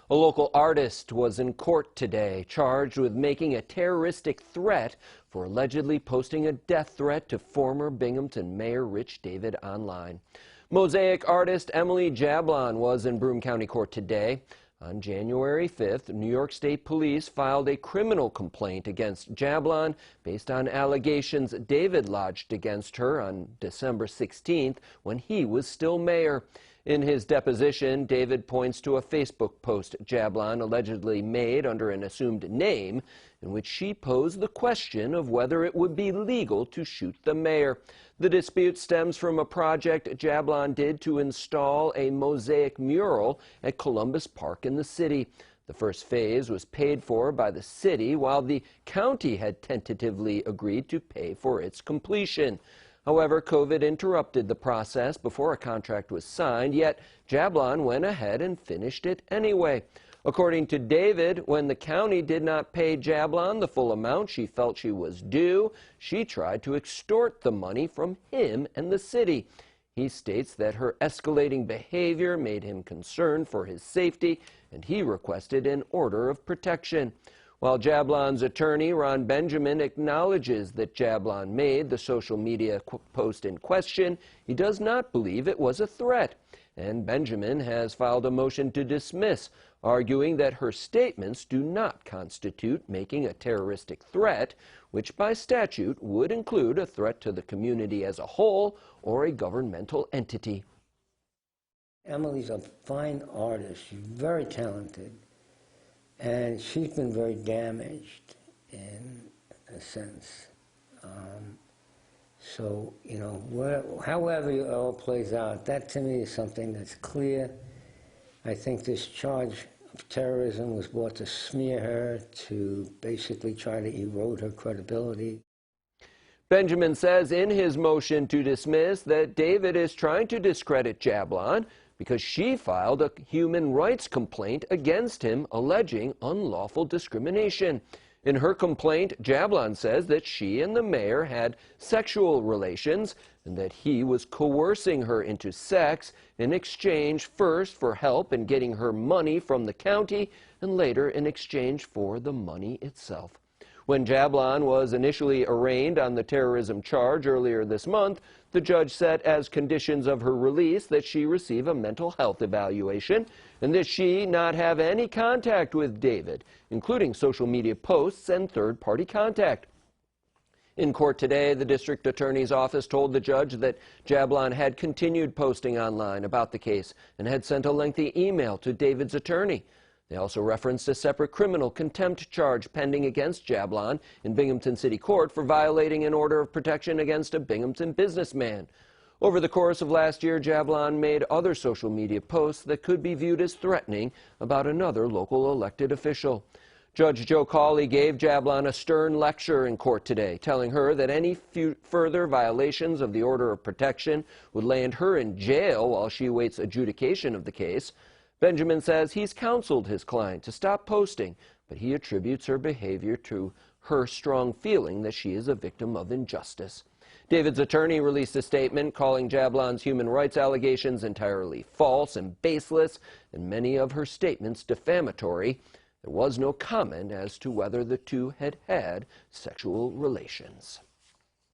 A local artist was in court today, charged with making a terroristic threat for allegedly posting a death threat to former Binghamton Mayor Rich David online. Mosaic artist Emily Jablon was in Broome County Court today. On January 5th, New York State Police filed a criminal complaint against Jablon based on allegations David lodged against her on December 16th when he was still mayor. In his deposition, David points to a Facebook post Jablon allegedly made under an assumed name in which she posed the question of whether it would be legal to shoot the mayor. The dispute stems from a project Jablon did to install a mosaic mural at Columbus Park in the city. The first phase was paid for by the city, while the county had tentatively agreed to pay for its completion. However, COVID interrupted the process before a contract was signed, yet Jablon went ahead and finished it anyway. According to David, when the county did not pay Jablon the full amount she felt she was due, she tried to extort the money from him and the city. He states that her escalating behavior made him concerned for his safety, and he requested an order of protection. While Jablon's attorney, Ron Benjamin, acknowledges that Jablon made the social media post in question, he does not believe it was a threat. And Benjamin has filed a motion to dismiss, arguing that her statements do not constitute making a terroristic threat, which by statute would include a threat to the community as a whole or a governmental entity. Emily's a fine artist. She's very talented. And she's been very damaged in a sense. So, you know, however it all plays out, that to me is something that's clear. I think this charge of terrorism was brought to smear her, to basically try to erode her credibility. Benjamin says in his motion to dismiss that David is trying to discredit Jablon because she filed a human rights complaint against him alleging unlawful discrimination. In her complaint, Jablon says that she and the mayor had sexual relations and that he was coercing her into sex in exchange first for help in getting her money from the county and later in exchange for the money itself. When Jablon was initially arraigned on the terrorism charge earlier this month, the judge set as conditions of her release that she receive a mental health evaluation and that she not have any contact with David, including social media posts and third-party contact. In court today, the district attorney's office told the judge that Jablon had continued posting online about the case and had sent a lengthy email to David's attorney. They also referenced a separate criminal contempt charge pending against Jablon in Binghamton City Court for violating an order of protection against a Binghamton businessman. Over the course of last year, Jablon made other social media posts that could be viewed as threatening about another local elected official. Judge Joe Cawley gave Jablon a stern lecture in court today, telling her that any further violations of the order of protection would land her in jail while she awaits adjudication of the case. Benjamin says he's counseled his client to stop posting, but he attributes her behavior to her strong feeling that she is a victim of injustice. David's attorney released a statement calling Jablon's human rights allegations entirely false and baseless, and many of her statements defamatory. There was no comment as to whether the two had had sexual relations.